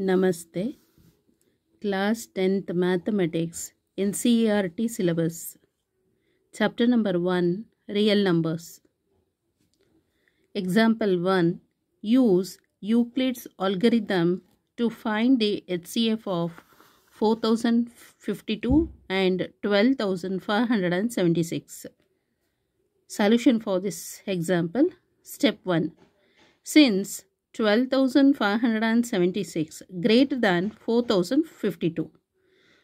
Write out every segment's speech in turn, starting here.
Namaste. Class 10th Mathematics NCERT syllabus. Chapter number 1 Real Numbers. Example 1. Use Euclid's algorithm to find the HCF of 4052 and 12576. Solution for this example. Step 1. Since 12,576 greater than 4052,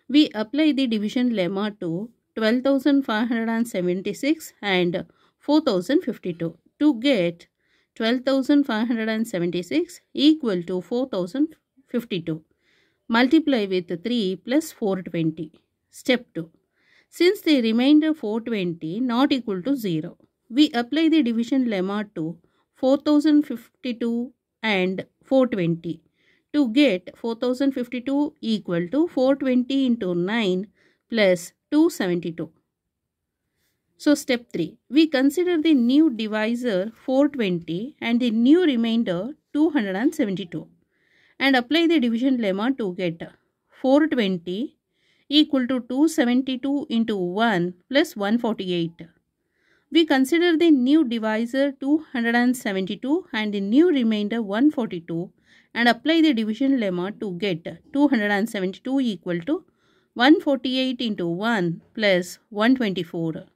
we apply the division lemma to 12,576 and 4052 to get 12,576 equal to 4052. Multiply with 3 plus 420. Step 2. Since the remainder 420 not equal to 0, we apply the division lemma to 4052 and 420 to get 4052 equal to 420 into 9 plus 272. So step 3. We consider the new divisor 420 and the new remainder 272 and apply the division lemma to get 420 equal to 272 into 1 plus 148. We consider the new divisor 272 and the new remainder 142 and apply the division lemma to get 272 equal to 148 into 1 plus 124.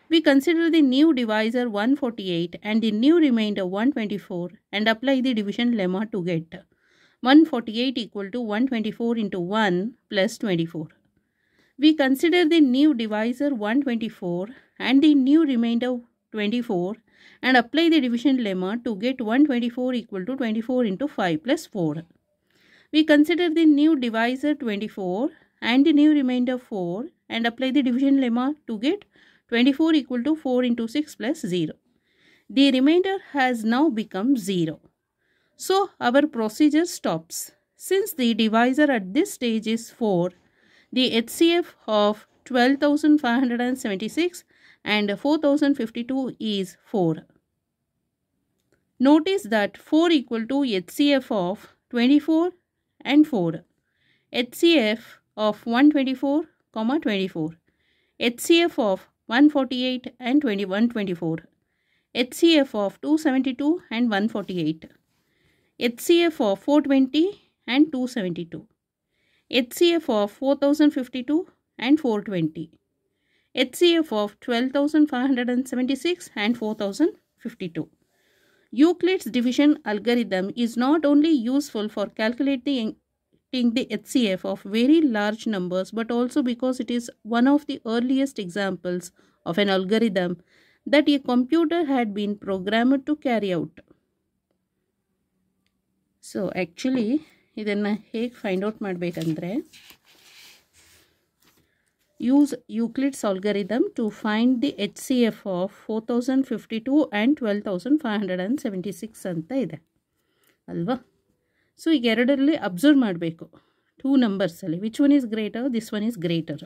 We consider the new divisor 148 and the new remainder 124 and apply the division lemma to get 148 equal to 124 into 1 plus 24. We consider the new divisor 124 and the new remainder 24 and apply the division lemma to get 124 equal to 24 into 5 plus 4. We consider the new divisor 24 and the new remainder 4 and apply the division lemma to get 24 equal to 4 into 6 plus 0. The remainder has now become 0. So our procedure stops. Since the divisor at this stage is 4, the HCF of 12,576 and 4052 is 4. Notice that 4 equal to HCF of 24 and 4, HCF of 124, 24, HCF of 148 and 124, HCF of 272 and 148, HCF of 420 and 272. HCF of 4052 and 420, HCF of 12,576 and 4052. Euclid's division algorithm is not only useful for calculating the HCF of very large numbers but also because it is one of the earliest examples of an algorithm that a computer had been programmed to carry out. So actually ಇದನ್ನು ಹೇಗೆ find out ಮಾಡಬೇಕಂದ್ರೆ use Euclid's algorithm to find the HCF of 4052 and 12576 ಅಂತ ಇದೆ ಅಲ್ವಾ. So ಈಗ ಎರಡರಲ್ಲಿ observe ಮಾಡಬೇಕು 2 ನಂಬರ್ಸಲ್ಲಿ which one is greater, this one is greater.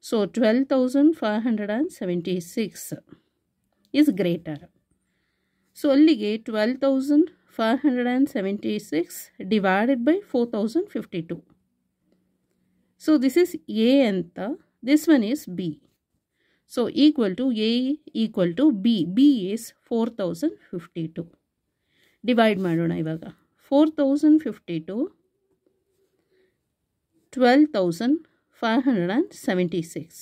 So 12576 is greater. So ಅಲ್ಲಿಗೆ 12,576 divided by 4052. So this is A anta, this one is B. So equal to A equal to B. B is 4052. Divide madona ivaga. 4052 12,576.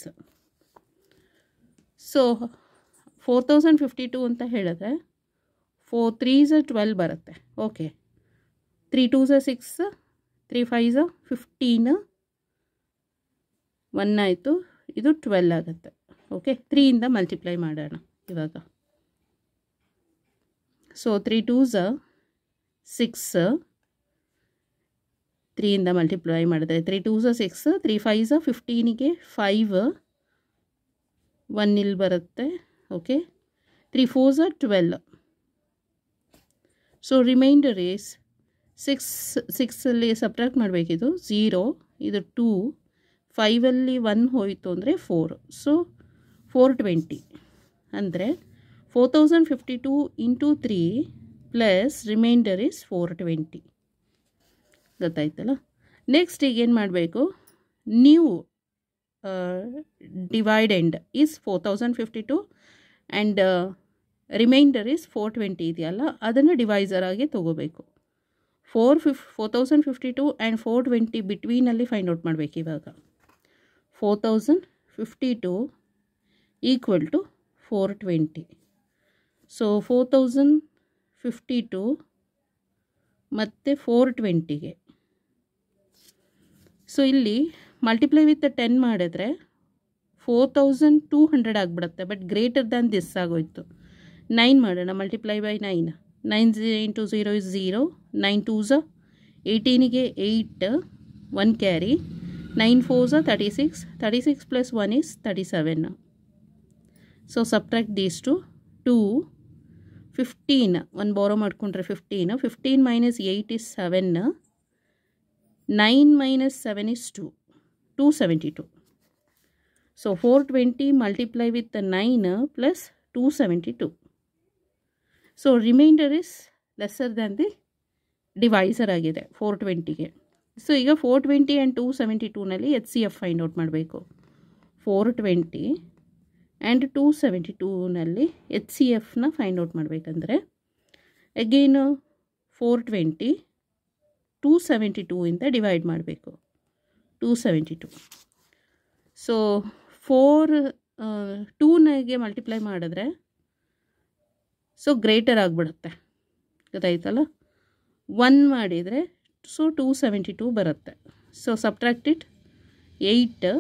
So 4052 anta helidre 4 3s 12 ಬರುತ್ತೆ. Okay, 3 2s 6, 3 5s 15, 1 ಆಯಿತು, ಇದು 12 ಆಗುತ್ತೆ. Okay, 3 ಇಂದ multiply ಮಾಡೋಣ ಇವಾಗ. So 3 2s 6, 3 ಇಂದ multiply ಮಾಡಿದ್ರೆ 3 2s 6, 3 5s 15ಗೆ 5, 1 ಇಲ್ಲಿ ಬರುತ್ತೆ. Okay, 3 4s 12. So reminder is 6ಅಲ್ಲಿ ಸಬ್ಟ್ರಾಕ್ಟ್ ಮಾಡಬೇಕಿದು 0, ಇದು 2, 5ಅಲ್ಲಿ 1 ಹೋಯಿತು ಅಂದರೆ 4. ಸೊ 420 ಅಂದರೆ 4052 ಇಂಟು 3 ಪ್ಲಸ್ ರಿಮೈಂಡರ್ ಈಸ್ 420. ಗೊತ್ತಾಯ್ತಲ್ಲ. ನೆಕ್ಸ್ಟ್ ಈಗ ಏನು ಮಾಡಬೇಕು, new dividend is 4052 and reminder is 420 ಇದೆಯಲ್ಲ, ಅದನ್ನು ಡಿವೈಸರ್ ಆಗಿ ತೊಗೋಬೇಕು. 4052 ಆ್ಯಂಡ್ 420 ಬಿಟ್ವೀನಲ್ಲಿ ಫೈಂಡ್ ಔಟ್ ಮಾಡಬೇಕು. ಇವಾಗ 4052 ಈಕ್ವಲ್ ಟು 420. ಸೊ 4052 ಮತ್ತು 420ಗೆ ಸೊ ಇಲ್ಲಿ ಮಲ್ಟಿಪ್ಲೈ ವಿತ್ 10 ಮಾಡಿದ್ರೆ 4200 ಆಗಿಬಿಡುತ್ತೆ. ಬಟ್ ಗ್ರೇಟರ್ ದ್ಯಾನ್ ದಿಸ್ ಆಗೋಯ್ತು. 9 ಮಾಡೋಣ, multiply by 9. 9 into 0 is 0. 9 2s 18ಗೆ 8, 1 carry. 9 4s 36. 36 plus 1 is 37. So subtract these two 2. 15 1 ಬಾರೋ ಮಾಡಿಕೊಂಡ್ರೆ 15. 15 minus 8 is 7. 9 minus 7 is 2. 272. So 420 multiply with the 9 plus 272. So remainder is lesser than the divisor ಆಗಿದೆ 420ಗೆ. So ಈಗ 420 and 272ನಲ್ಲಿ HCF find out ಮಾಡಬೇಕು. 420 and 272ನಲ್ಲಿ HCFನ find out ಮಾಡಬೇಕಂದ್ರೆ again 420 272 ಇಂದ divide ಮಾಡಬೇಕು. 272. So 2ಗೆ multiply ಮಾಡಿದ್ರೆ so greater ಆಗಿಬಿಡುತ್ತೆ. ಗೊತ್ತಾಯ್ತಲ್ಲ. 1 ಮಾಡಿದರೆ ಸೊ 272 ಬರುತ್ತೆ. So subtract it. 8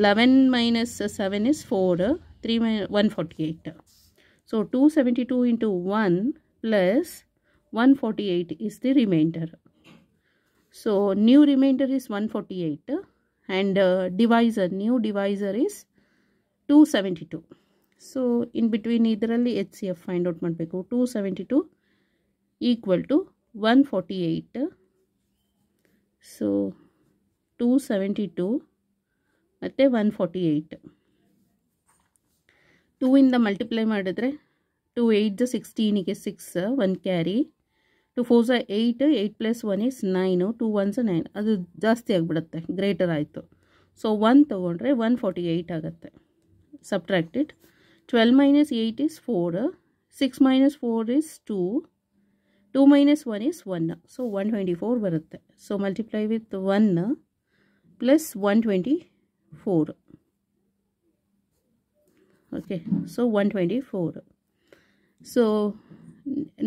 11 minus 7 is 4. 3 148. So 272 into 1 plus 148 is the remainder. So new remainder is 148 and new divisor is 272. So in between ಇದರಲ್ಲಿ HCF find out ಮಾಡಬೇಕು. 272 equal to 148. So 272 ಮತ್ತು 148 2 ಇಂದ multiply ಮಾಡಿದ್ರೆ 2 8 16ಗೆ 6 1 carry. 2 4 8 8 plus 1 is 9. 2 1s 9. ಅದು ಜಾಸ್ತಿ ಆಗಿಬಿಡುತ್ತೆ, greater ಆಯಿತು. So 1 ತೊಗೊಂಡ್ರೆ 148 ಆಗುತ್ತೆ. Subtract it. 12 minus 8 is 4. 6 minus 4 is 2. 2 minus 1 is 1. So 124 ಬರುತ್ತೆ. So multiply with 1 plus 124. Okay, so 124. So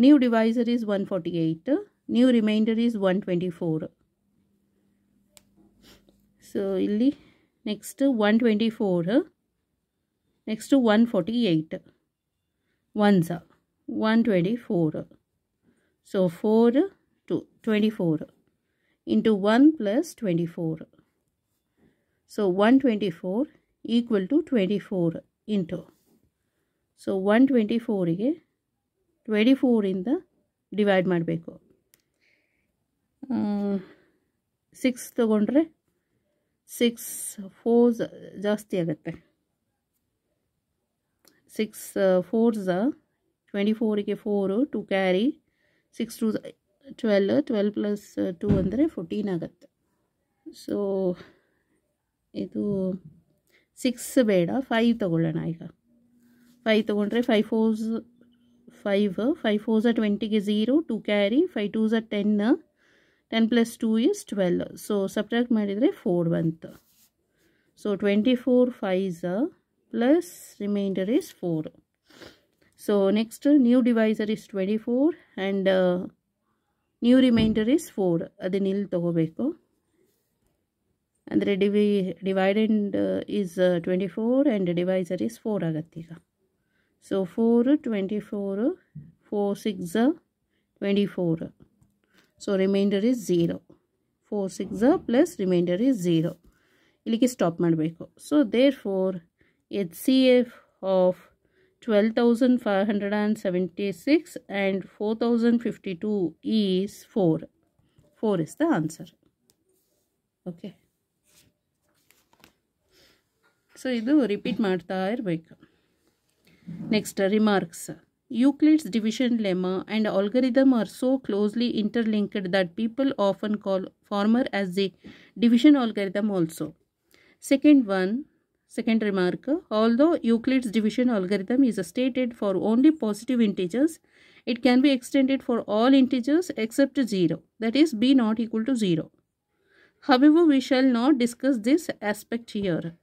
new divisor is 148. New remainder is 124. So ಇಲ್ಲಿ next 124. Next 148. 1s 124. So 4 to 24 into 1 plus 24. So 124 equal to 24 into. So 124ಗೆ 24 ಇಂದ divide ಮಾಡಬೇಕು. 6 ತೊಗೊಂಡ್ರೆ 6 4s ಜಾಸ್ತಿ ಆಗುತ್ತೆ. 6 4s 24ಗೆ 4 2 carry. 6 2 12. 12 plus 2 ಅಂದರೆ 14 ಆಗುತ್ತೆ. So ಇದು 6 ಬೇಡ, 5 ತೊಗೊಳ್ಳೋಣ. ಈಗ 5 ತೊಗೊಂಡ್ರೆ 5 4s 5. 5 4s 20ಗೆ 0 2 carry. 5 2s 10. 10 plus 2 is 12. So subtract ಮಾಡಿದರೆ 4 ಬಂತು. So 24 5s plus remainder is 4. So next new divisor is 24 and new remainder is 4. ಅದನ್ನ ಇಲ್ಲಿ ತೊಗೋಬೇಕು. ಅಂದರೆ dividend is 24 and divisor is 4 ಆಗುತ್ತೆ ಈಗ. So 4 24 4 6 24. So remainder is 0. 4 6 plus remainder is 0. ಇಲ್ಲಿಗೆ stop ಮಾಡಬೇಕು. So therefore HCF of 12,576 and 4,052 is 4. 4 is the answer. Okay. So ಇದು repeat ಮಾಡ್ತಾ ಇರಬೇಕು. Next remarks. Euclid's division lemma and algorithm are so closely interlinked that people often call former as the division algorithm also. Second remark, although Euclid's division algorithm is stated for only positive integers, it can be extended for all integers except 0, that is b not equal to 0. However, we shall not discuss this aspect here.